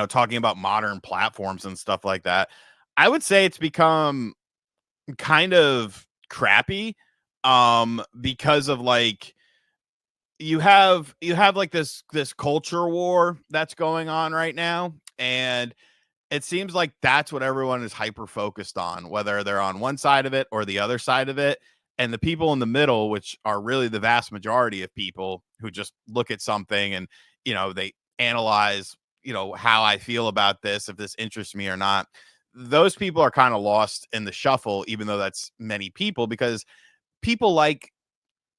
talking about modern platforms and stuff like that, I would say it's become kind of crappy because of like you have like this culture war that's going on right now, and it seems like that's what everyone is hyper focused on, whether they're on one side of it or the other side of it. And the people in the middle, which are really the vast majority of people who just look at something and, they analyze, how I feel about this, if this interests me or not. Those people are kind of lost in the shuffle, even though that's many people, because people like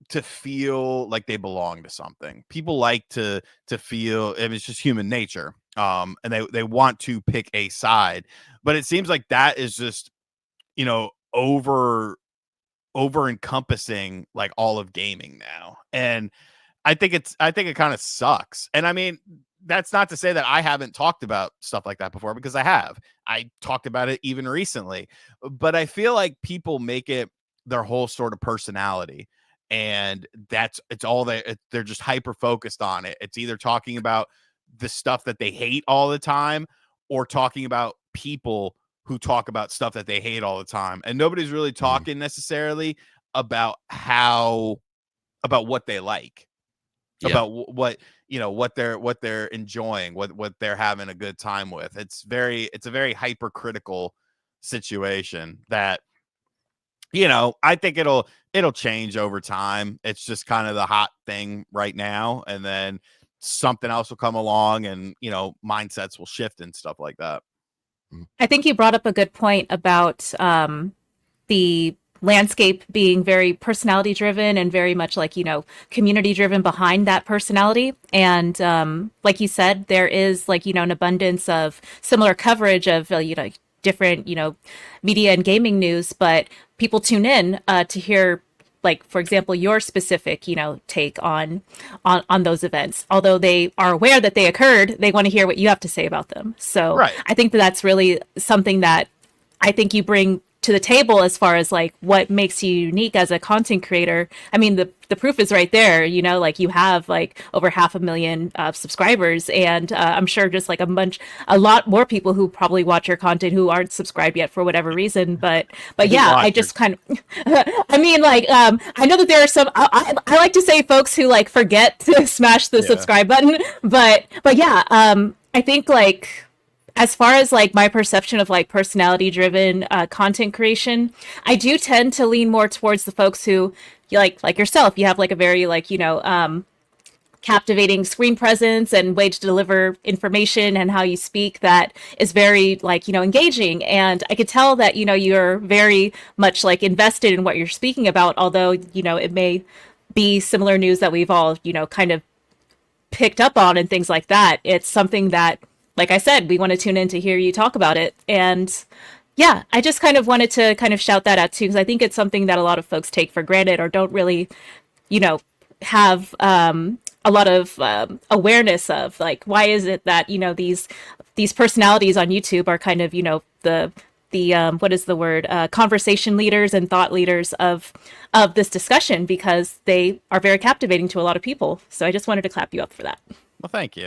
to feel like they belong to something. People like to feel, and it's just human nature. And they want to pick a side, but it seems like that is just, over encompassing like all of gaming now. And I think it kind of sucks. And I mean, that's not to say that I haven't talked about stuff like that before, because I have. I talked about it even recently, but I feel like people make it their whole sort of personality, and it's all they're just hyper focused on it. It's either talking about the stuff that they hate all the time, or talking about people who talk about stuff that they hate all the time. And nobody's really talking necessarily about about what they like, Yeah. about what they're enjoying, what they're having a good time with. It's a very hypercritical situation that, I think it'll change over time. It's just kind of the hot thing right now, and then something else will come along, and mindsets will shift and stuff like that. I think you brought up a good point about the landscape being very personality driven and very much like, community driven behind that personality. And like you said, there is like, an abundance of similar coverage of, different, media and gaming news, but people tune in to hear, like, for example, your specific, take on those events. Although they are aware that they occurred, they want to hear what you have to say about them. So Right. I think that's really something that I think you bring to the table as far as like what makes you unique as a content creator. I mean, the proof is right there, like you have like over 500,000 subscribers, and I'm sure just like a lot more people who probably watch your content who aren't subscribed yet for whatever reason. But yeah, I just kind of, I mean, like, I know that there are some, I like to say folks who like forget to smash the subscribe button, but yeah, I think like, as far as like my perception of like personality driven content creation, I do tend to lean more towards the folks who like yourself, you have like a very like, captivating screen presence and way to deliver information and how you speak that is very like, engaging. And I could tell that, you're very much like invested in what you're speaking about, although, it may be similar news that we've all, kind of picked up on and things like that. It's something that, like I said, we want to tune in to hear you talk about it. And yeah, I just kind of wanted to kind of shout that out too, because I think it's something that a lot of folks take for granted or don't really, have a lot of awareness of. Like, why is it that, these personalities on YouTube are kind of, the what is the word, conversation leaders and thought leaders of this discussion, because they are very captivating to a lot of people. So I just wanted to clap you up for that. Well, thank you.